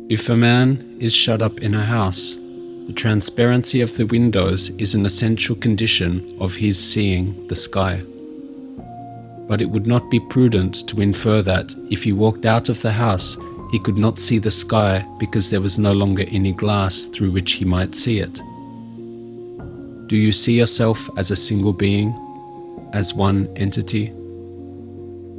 If a man is shut up in a house, the transparency of the windows is an essential condition of his seeing the sky. But it would not be prudent to infer that if he walked out of the house, he could not see the sky because there was no longer any glass through which he might see it. Do you see yourself as a single being, as one entity?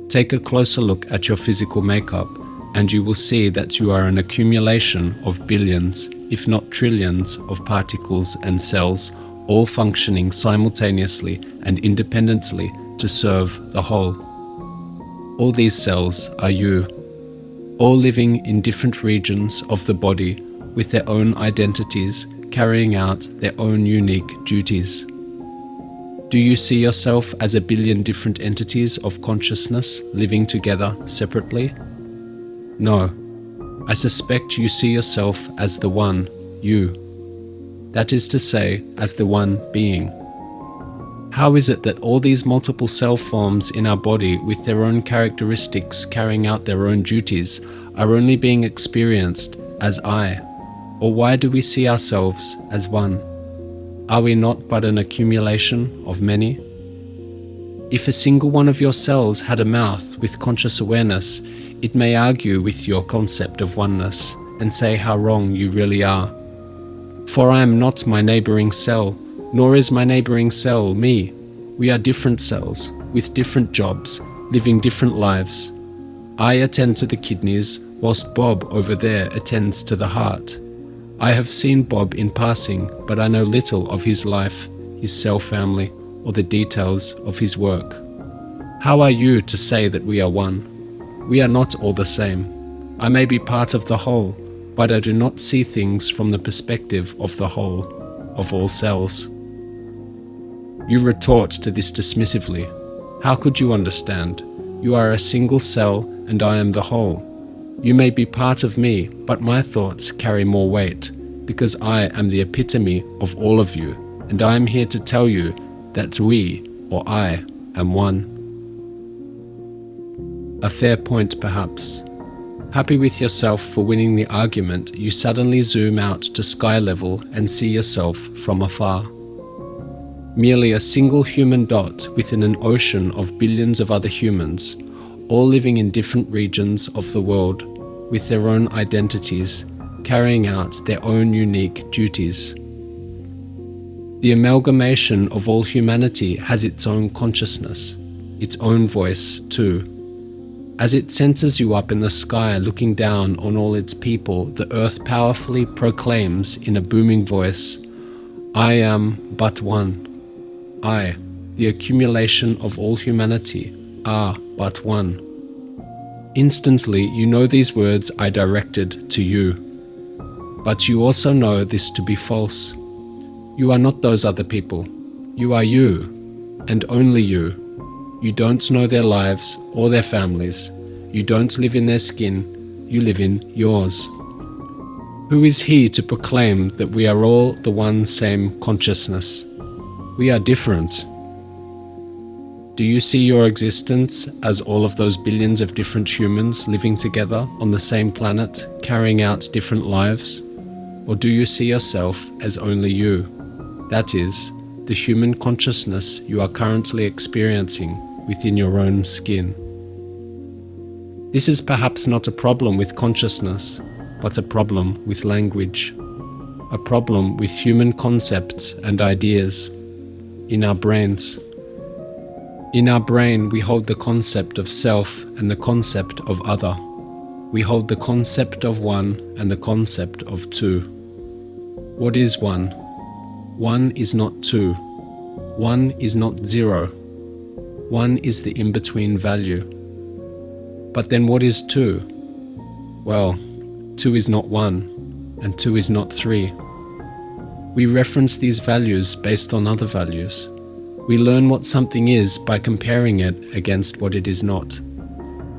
Take a closer look at your physical makeup, and you will see that you are an accumulation of billions, if not trillions, of particles and cells, all functioning simultaneously and independently to serve the whole. All these cells are you, all living in different regions of the body with their own identities, carrying out their own unique duties. Do you see yourself as a billion different entities of consciousness living together separately? No, I suspect you see yourself as the one, you. That is to say, as the one being. How is it that all these multiple cell forms in our body with their own characteristics carrying out their own duties are only being experienced as I? Or why do we see ourselves as one? Are we not but an accumulation of many? If a single one of your cells had a mouth with conscious awareness, it may argue with your concept of oneness and say how wrong you really are. For I am not my neighboring cell, nor is my neighboring cell me. We are different cells, with different jobs, living different lives. I attend to the kidneys, whilst Bob over there attends to the heart. I have seen Bob in passing, but I know little of his life, his cell family, or the details of his work. How are you to say that we are one? We are not all the same. I may be part of the whole, but I do not see things from the perspective of the whole, of all cells. You retort to this dismissively. How could you understand? You are a single cell and I am the whole. You may be part of me, but my thoughts carry more weight, because I am the epitome of all of you, and I am here to tell you that we, or I, am one. A fair point, perhaps. Happy with yourself for winning the argument, you suddenly zoom out to sky level and see yourself from afar. Merely a single human dot within an ocean of billions of other humans, all living in different regions of the world, with their own identities, carrying out their own unique duties. The amalgamation of all humanity has its own consciousness, its own voice too. As it senses you up in the sky looking down on all its people, the earth powerfully proclaims in a booming voice, I am but one. I, the accumulation of all humanity, are but one. Instantly you know these words are directed to you. But you also know this to be false. You are not those other people. You are you, and only you. You don't know their lives or their families. You don't live in their skin. You live in yours. Who is he to proclaim that we are all the one same consciousness? We are different. Do you see your existence as all of those billions of different humans living together on the same planet, carrying out different lives? Or do you see yourself as only you? That is, the human consciousness you are currently experiencing within your own skin. This is perhaps not a problem with consciousness, but a problem with language. A problem with human concepts and ideas in our brains. In our brain, we hold the concept of self and the concept of other. We hold the concept of one and the concept of two. What is one? One is not two. One is not zero. One is the in-between value. But then what is two? Well, two is not one, and two is not three. We reference these values based on other values. We learn what something is by comparing it against what it is not.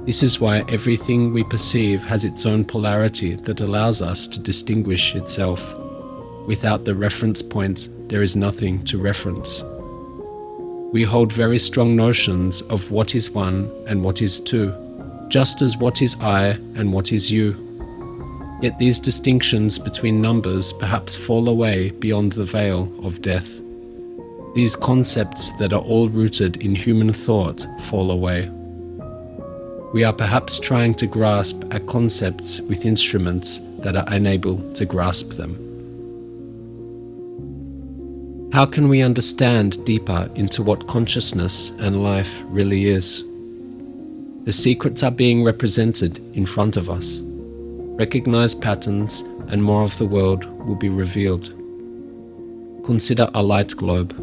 This is why everything we perceive has its own polarity that allows us to distinguish itself. Without the reference point, there is nothing to reference. We hold very strong notions of what is one and what is two, just as what is I and what is you. Yet these distinctions between numbers perhaps fall away beyond the veil of death. These concepts that are all rooted in human thought fall away. We are perhaps trying to grasp at concepts with instruments that are unable to grasp them. How can we understand deeper into what consciousness and life really is? The secrets are being represented in front of us. Recognize patterns and more of the world will be revealed. Consider a light globe.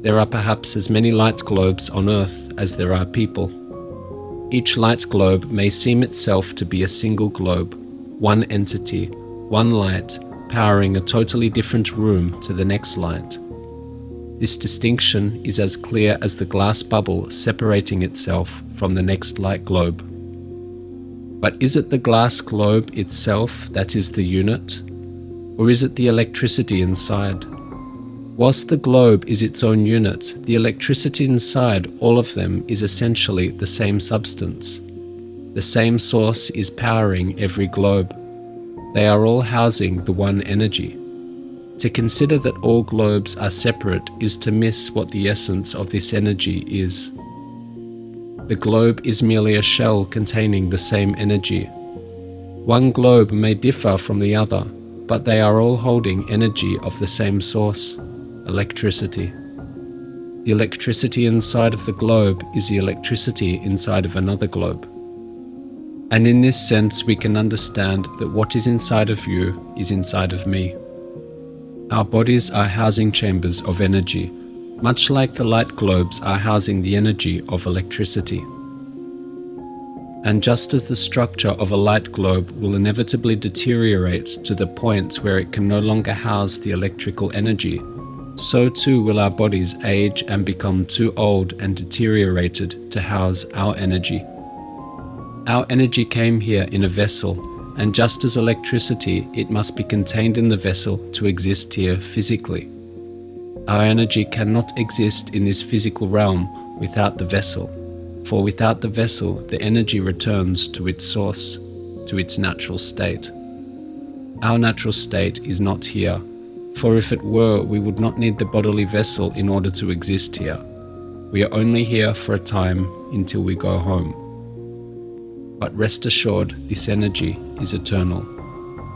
There are perhaps as many light globes on Earth as there are people. Each light globe may seem itself to be a single globe, one entity, one light, powering a totally different room to the next light. This distinction is as clear as the glass bubble separating itself from the next light globe. But is it the glass globe itself that is the unit? Or is it the electricity inside? Whilst the globe is its own unit, the electricity inside all of them is essentially the same substance. The same source is powering every globe. They are all housing the one energy. To consider that all globes are separate is to miss what the essence of this energy is. The globe is merely a shell containing the same energy. One globe may differ from the other, but they are all holding energy of the same source, electricity. The electricity inside of the globe is the electricity inside of another globe. And in this sense, we can understand that what is inside of you is inside of me. Our bodies are housing chambers of energy, much like the light globes are housing the energy of electricity. And just as the structure of a light globe will inevitably deteriorate to the point where it can no longer house the electrical energy, so too will our bodies age and become too old and deteriorated to house our energy. Our energy came here in a vessel, and just as electricity, it must be contained in the vessel to exist here physically. Our energy cannot exist in this physical realm without the vessel, for without the vessel, the energy returns to its source, to its natural state. Our natural state is not here, for if it were, we would not need the bodily vessel in order to exist here. We are only here for a time until we go home. But rest assured, this energy is eternal,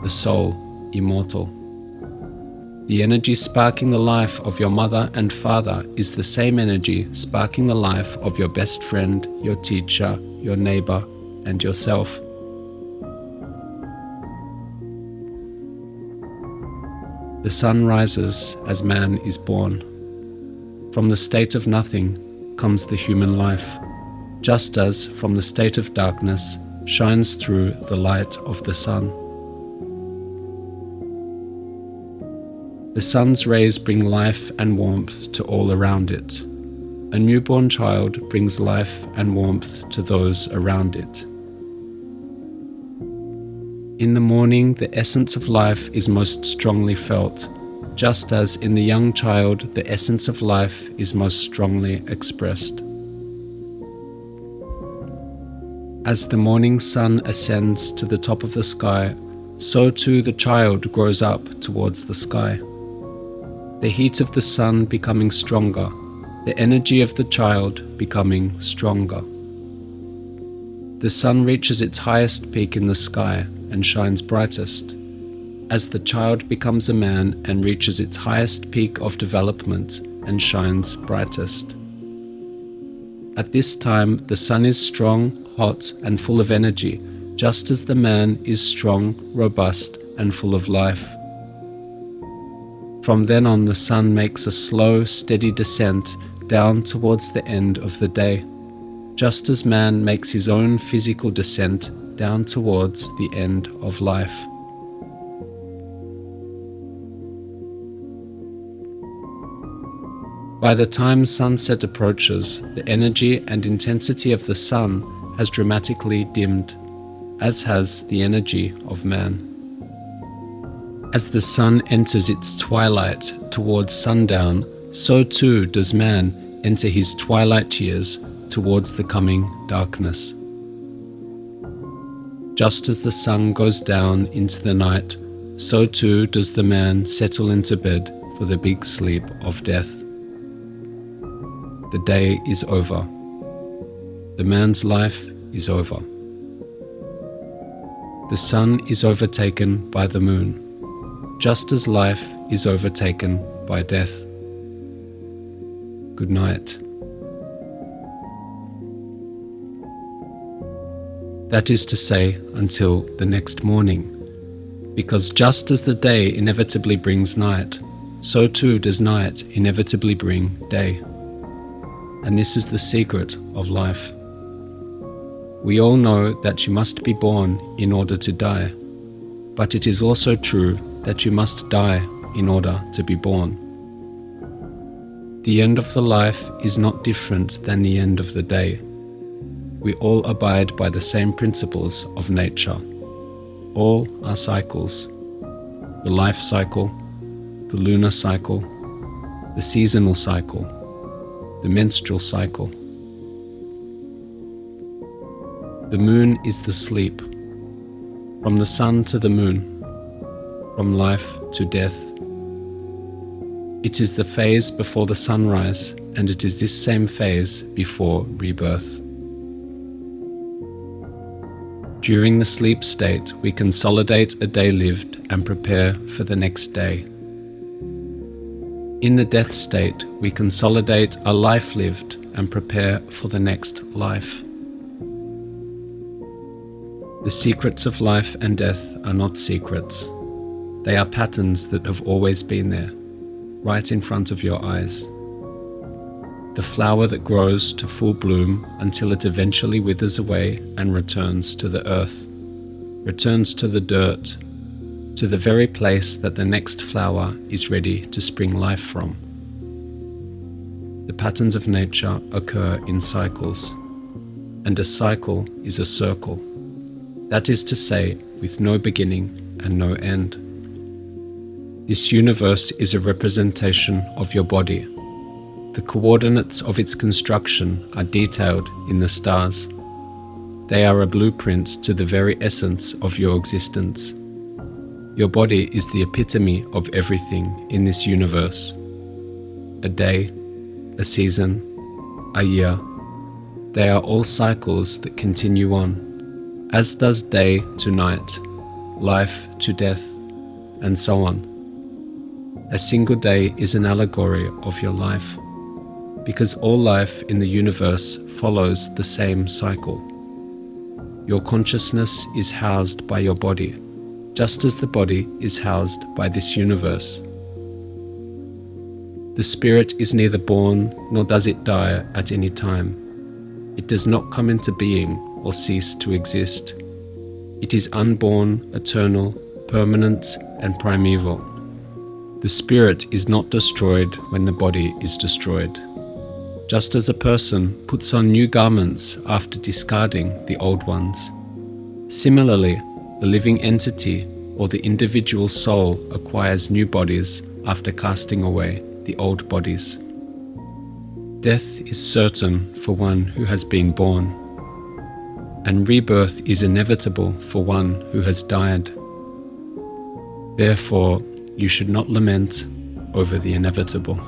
the soul immortal. The energy sparking the life of your mother and father is the same energy sparking the life of your best friend, your teacher, your neighbor, and yourself. The sun rises as man is born. From the state of nothing comes the human life, just as from the state of darkness shines through the light of the sun. The sun's rays bring life and warmth to all around it. A newborn child brings life and warmth to those around it. In the morning, the essence of life is most strongly felt, just as in the young child, the essence of life is most strongly expressed. As the morning sun ascends to the top of the sky, so too the child grows up towards the sky. The heat of the sun becoming stronger, the energy of the child becoming stronger. The sun reaches its highest peak in the sky and shines brightest. As the child becomes a man and reaches its highest peak of development and shines brightest. At this time, the sun is strong, hot, and full of energy, just as the man is strong, robust, and full of life. From then on, the sun makes a slow, steady descent down towards the end of the day, just as man makes his own physical descent down towards the end of life. By the time sunset approaches, the energy and intensity of the sun has dramatically dimmed, as has the energy of man. As the sun enters its twilight towards sundown, so too does man enter his twilight years towards the coming darkness. Just as the sun goes down into the night, so too does the man settle into bed for the big sleep of death. The day is over. The man's life is over. The sun is overtaken by the moon, just as life is overtaken by death. Good night. That is to say, until the next morning, because just as the day inevitably brings night, so too does night inevitably bring day. And this is the secret of life. We all know that you must be born in order to die, but it is also true that you must die in order to be born. The end of the life is not different than the end of the day. We all abide by the same principles of nature. All are cycles: the life cycle, the lunar cycle, the seasonal cycle, the menstrual cycle. The moon is the sleep, from the sun to the moon, from life to death. It is the phase before the sunrise, and it is this same phase before rebirth. During the sleep state, we consolidate a day lived and prepare for the next day. In the death state, we consolidate a life lived and prepare for the next life. The secrets of life and death are not secrets. They are patterns that have always been there, right in front of your eyes. The flower that grows to full bloom until it eventually withers away and returns to the earth, returns to the dirt, to the very place that the next flower is ready to spring life from. The patterns of nature occur in cycles, and a cycle is a circle. That is to say, with no beginning and no end. This universe is a representation of your body. The coordinates of its construction are detailed in the stars. They are a blueprint to the very essence of your existence. Your body is the epitome of everything in this universe. A day, a season, a year. They are all cycles that continue on, as does day to night, life to death, and so on. A single day is an allegory of your life, because all life in the universe follows the same cycle. Your consciousness is housed by your body, just as the body is housed by this universe. The spirit is neither born nor does it die at any time. It does not come into being or cease to exist. It is unborn, eternal, permanent, and primeval. The spirit is not destroyed when the body is destroyed. Just as a person puts on new garments after discarding the old ones, similarly, the living entity or the individual soul acquires new bodies after casting away the old bodies. Death is certain for one who has been born, and rebirth is inevitable for one who has died. Therefore, you should not lament over the inevitable.